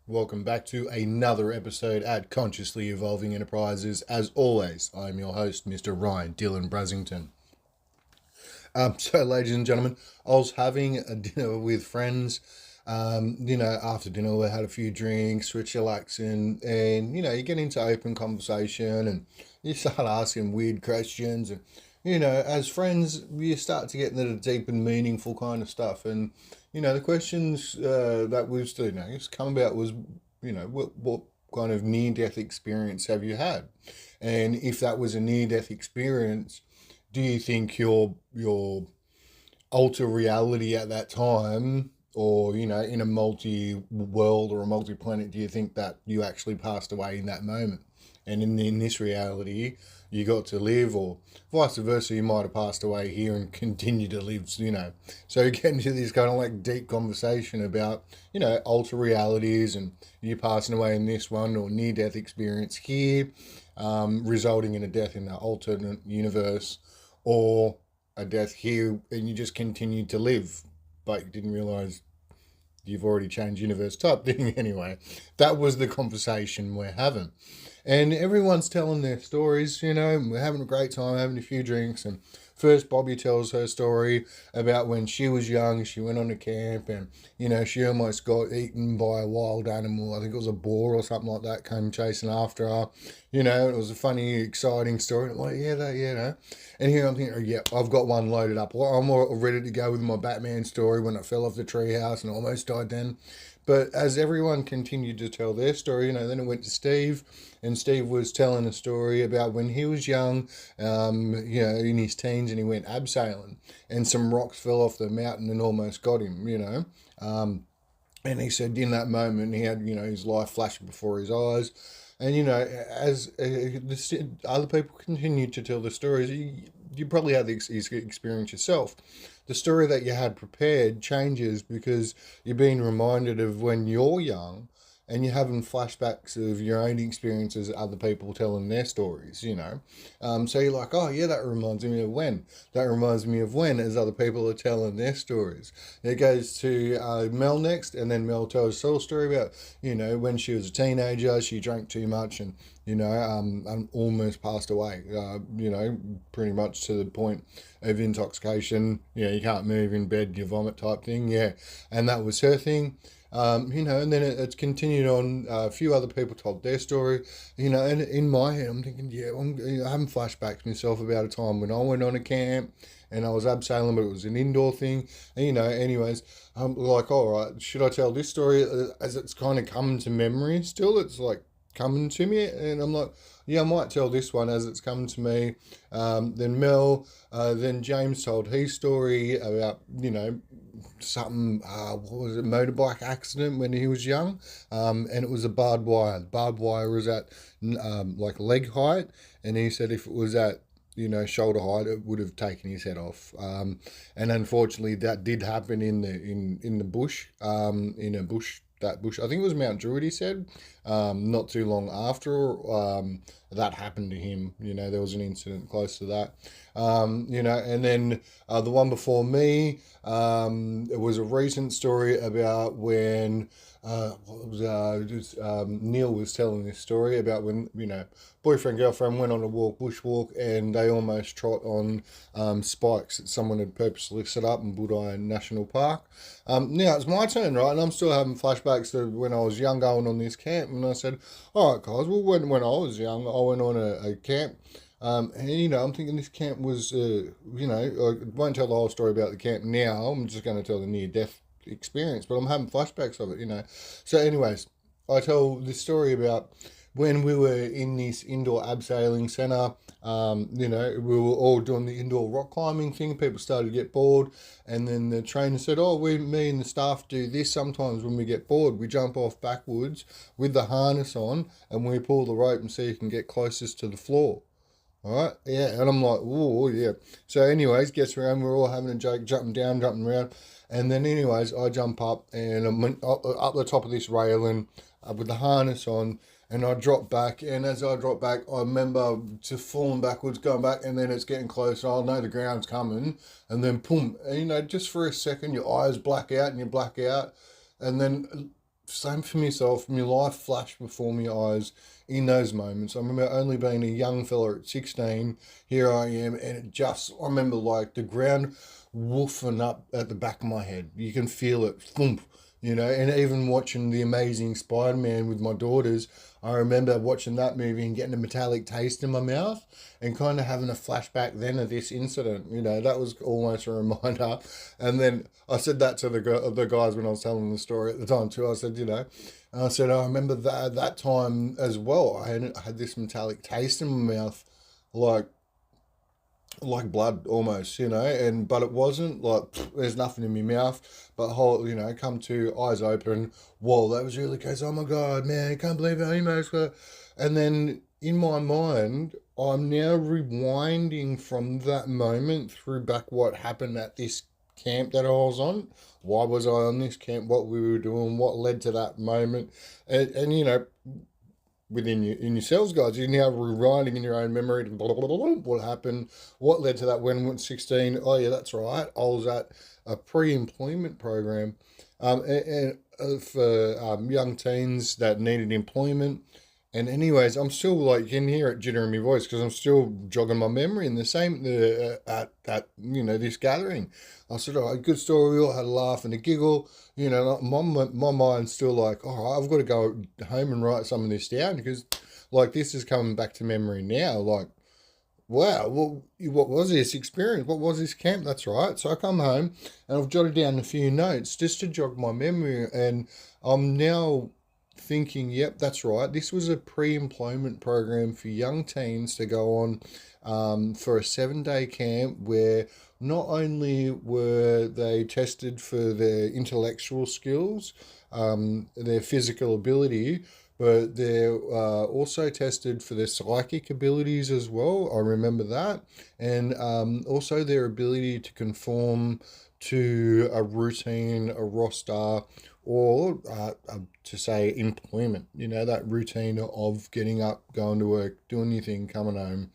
Welcome back to another episode at Consciously Evolving Enterprises. As always, I'm your host, Mr. Ryan Dylan Brasington. So, ladies and gentlemen, I was having a dinner with friends. After dinner, we had a few drinks, we're chillaxing, and you get into open conversation and you start asking weird questions. And as friends, you start to get into the deep and meaningful kind of stuff. And the questions that we've come about was, what kind of near death experience have you had? And if that was a near death experience, do you think your alter reality at that time, or in a multi world or a multi planet, do you think that you actually passed away in that moment, and in this reality you got to live, or vice versa, you might have passed away here and continue to live, so you get into this kind of like deep conversation about alter realities, and you passing away in this one, or near death experience here, resulting in a death in an alternate universe, or a death here and you just continued to live, but you didn't realize you've already changed universe type thing. Anyway, that was the conversation we're having. And everyone's telling their stories, we're having a great time, having a few drinks. And first, Bobby tells her story about when she was young. She went on a camp and, she almost got eaten by a wild animal. I think it was a boar or something like that, came chasing after her. It was a funny, exciting story. I'm like, And here I'm thinking, oh, yeah, I've got one loaded up. Well, I'm all ready to go with my Batman story when I fell off the treehouse and almost died then. But as everyone continued to tell their story, then it went to Steve, and Steve was telling a story about when he was young, in his teens, and he went abseiling, and some rocks fell off the mountain and almost got him. And he said in that moment he had, his life flashing before his eyes. And, as other people continued to tell the stories, you probably had the experience yourself. The story that you had prepared changes because you're being reminded of when you're young, and you're having flashbacks of your own experiences, other people telling their stories. So you're like, oh, yeah, that reminds me of when. That reminds me of when, as other people are telling their stories. It goes to Mel next, and then Mel tells a whole story about, when she was a teenager, she drank too much and, almost passed away, pretty much to the point of intoxication. You can't move in bed, you vomit type thing, yeah. And that was her thing. And then it's continued on. A few other people told their story, and in my head, I'm thinking, yeah, I'm having flashbacks myself about a time when I went on a camp and I was abseiling, but it was an indoor thing. And, anyways, I'm like, all right, should I tell this story as it's kind of coming to memory still? It's like coming to me, and I'm like, yeah, I might tell this one as it's coming to me. Then James told his story about, something, what was it, motorbike accident when he was young, and it was a barbed wire. The barbed wire was at like leg height, and he said if it was at shoulder height, it would have taken his head off. And unfortunately, that did happen in the bush, in a bush. That bush, I think it was Mount Druitt, he said, not too long after that happened to him. There was an incident close to that. And then the one before me, it was a recent story about when Neil was telling this story about when, boyfriend, girlfriend went on a bushwalk, and they almost trot on spikes that someone had purposely set up in Budai National Park. Now it's my turn, right? And I'm still having flashbacks to when I was young going on this camp. And I said, all right, guys, well, when I was young, I went on a camp. And I'm thinking this camp was, I won't tell the whole story about the camp now. I'm just going to tell the near death experience, but I'm having flashbacks of it. So, anyways, I tell this story about when we were in this indoor abseiling center. We were all doing the indoor rock climbing thing. People started to get bored, and then the trainer said, "Oh, me and the staff do this sometimes when we get bored. We jump off backwards with the harness on, and we pull the rope and see who can get closest to the floor." All right, yeah, and I'm like, oh, yeah. So, anyways, gets around, we're all having a joke, jumping down, jumping around, and then, anyways, I jump up and I'm up the top of this railing with the harness on, and I drop back, and as I drop back, I remember just falling backwards, going back, and then it's getting closer. I know the ground's coming, and then boom, and just for a second, your eyes black out, and you black out, and then same for myself. My life flashed before my eyes in those moments. I remember only being a young fella at 16. Here I am, and I remember like the ground woofing up at the back of my head. You can feel it, thump, and even watching The Amazing Spider-Man with my daughters, I remember watching that movie and getting a metallic taste in my mouth and kind of having a flashback then of this incident. That was almost a reminder. And then I said that to the guys when I was telling the story at the time too. I said, I remember that time as well. I had this metallic taste in my mouth, like blood almost, but it wasn't like there's nothing in my mouth, but come to eyes open. Whoa, that was really crazy. Oh my god, man, I can't believe how almost got. And then in my mind, I'm now rewinding from that moment through back what happened at this camp that I was on. Why was I on this camp? What we were doing? What led to that moment? And within in yourselves, guys, you're now rewinding in your own memory blah, blah, blah, blah, what happened, what led to that when I was 16. Oh yeah, that's right, I was at a pre-employment program, for young teens that needed employment. And anyways, I'm still like, you can hear it jitter in my voice because I'm still jogging my memory. And the same at this gathering, I said, "Oh, good story." We all had a laugh and a giggle. My mind's still like, "All right, I've got to go home and write some of this down because, like, this is coming back to memory now. Like, wow, what was this experience? What was this camp?" That's right. So I come home and I've jotted down a few notes just to jog my memory, and I'm now thinking, yep, that's right. This was a pre-employment program for young teens to go on for a 7-day camp where not only were they tested for their intellectual skills, their physical ability, but they're also tested for their psychic abilities as well. I remember that. And also their ability to conform to a routine, a roster, or to say employment, that routine of getting up, going to work, doing your thing, coming home.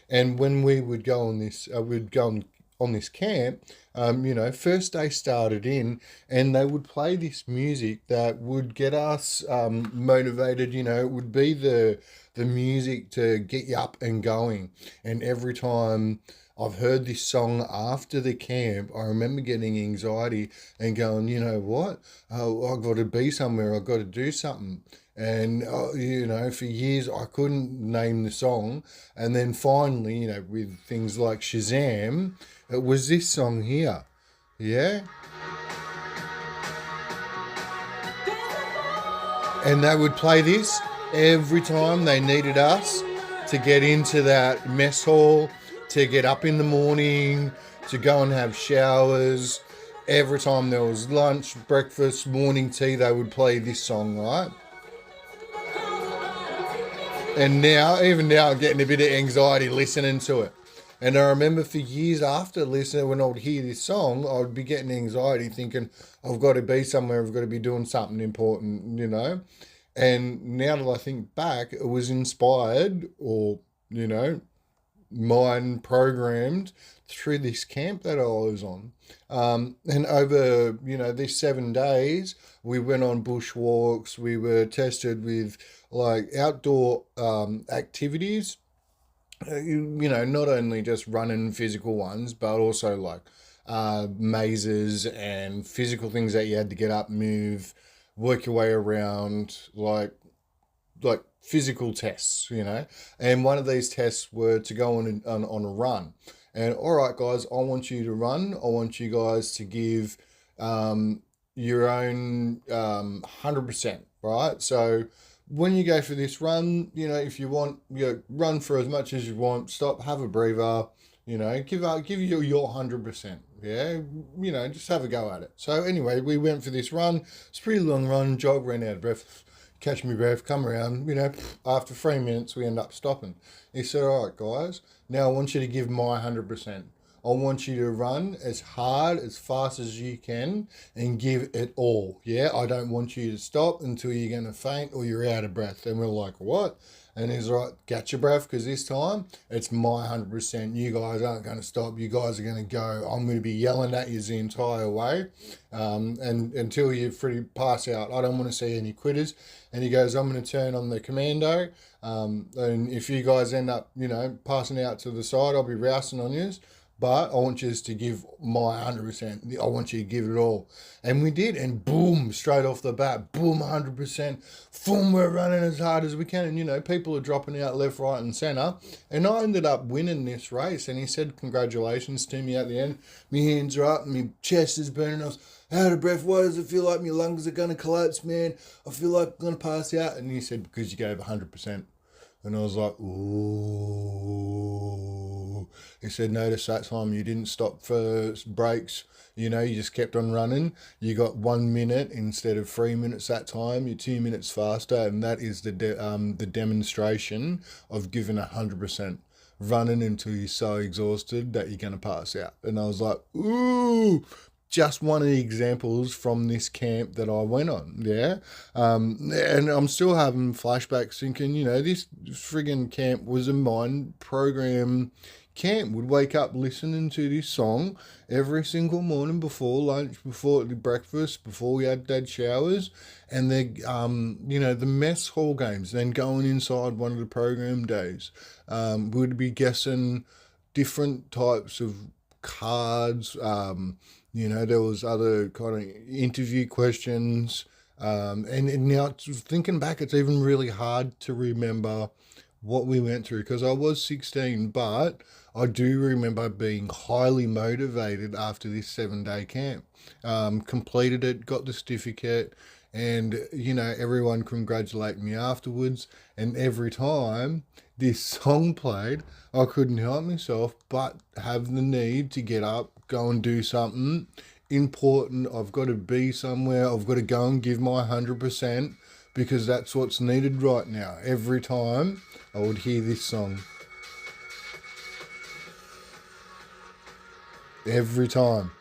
And when we would go on this, we'd go on this camp, first day started in and they would play this music that would get us motivated, it would be the music to get you up and going. And every time I've heard this song after the camp, I remember getting anxiety and going, you know what? I've got to be somewhere. I've got to do something. And, for years I couldn't name the song. And then finally, with things like Shazam, it was this song here. Yeah. And they would play this every time they needed us to get into that mess hall, to get up in the morning, to go and have showers. Every time there was lunch, breakfast, morning tea, they would play this song, right? And even now, I'm getting a bit of anxiety listening to it. And I remember for years after listening, when I would hear this song, I would be getting anxiety thinking, I've got to be somewhere, I've got to be doing something important, And now that I think back, it was inspired or, mind programmed through this camp that I was on. And over, these 7 days, we went on bushwalks, we were tested with like outdoor activities, not only just running physical ones, but also like mazes and physical things that you had to get up, move, work your way around, like physical tests, and one of these tests were to go on a run. And all right, guys, I want you to run. I want you guys to give your own 100%, right? So when you go for this run, if you want, run for as much as you want, stop, have a breather, give you your 100%. Yeah, just have a go at it. So anyway, we went for this run. It's a pretty long run, jog, ran out of breath, catch me breath, come around, after 3 minutes we end up stopping. He said, all right, guys, now I want you to give my 100%. I want you to run as hard, as fast as you can and give it all. Yeah, I don't want you to stop until you're going to faint or you're out of breath. And we're like, what? And he's right, get your breath, because this time it's my 100%. You guys aren't going to stop. You guys are going to go. I'm going to be yelling at you the entire way, and until you pretty pass out. I don't want to see any quitters. And he goes, I'm going to turn on the commando, and if you guys end up, passing out to the side, I'll be rousing on you. But I want you to give my 100%. I want you to give it all. And we did. And boom, straight off the bat, boom, 100%. Boom, we're running as hard as we can. And, people are dropping out left, right, and centre. And I ended up winning this race. And he said, congratulations to me at the end. My hands are up, my chest is burning. I was out of breath. Why does it feel like my lungs are going to collapse, man? I feel like I'm going to pass out. And he said, because you gave 100%. And I was like, ooh. He said, notice that time you didn't stop for breaks. You just kept on running. You got 1 minute instead of 3 minutes that time. You're 2 minutes faster. And that is the demonstration of giving 100%. Running until you're so exhausted that you're going to pass out. And I was like, ooh. Just one of the examples from this camp that I went on, yeah? And I'm still having flashbacks thinking, this friggin' camp was a mind program camp. Would wake up listening to this song every single morning before lunch, before breakfast, before we had dad showers, and the mess hall games, then going inside one of the program days. We'd be guessing different types of cards. There was other kind of interview questions. And now thinking back, it's even really hard to remember what we went through, because I was 16, but I do remember being highly motivated after this 7-day camp. Completed it, got the certificate, and, everyone congratulated me afterwards. And every time this song played, I couldn't help myself but have the need to get up, go and do something important. I've got to be somewhere. I've got to go and give my 100%, because that's what's needed right now. Every time I would hear this song. Every time.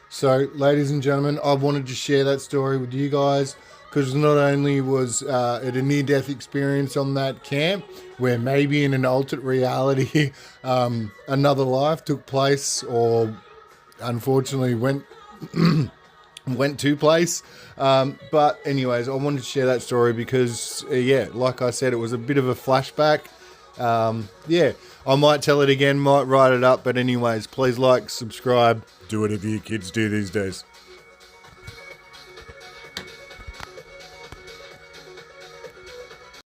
So, ladies and gentlemen, I wanted to share that story with you guys, because not only was it a near-death experience on that camp, where maybe in an alternate reality another life took place, or unfortunately went to place. But anyways, I wanted to share that story because, like I said, it was a bit of a flashback. I might tell it again, might write it up. But anyways, please like, subscribe, do whatever you kids do these days.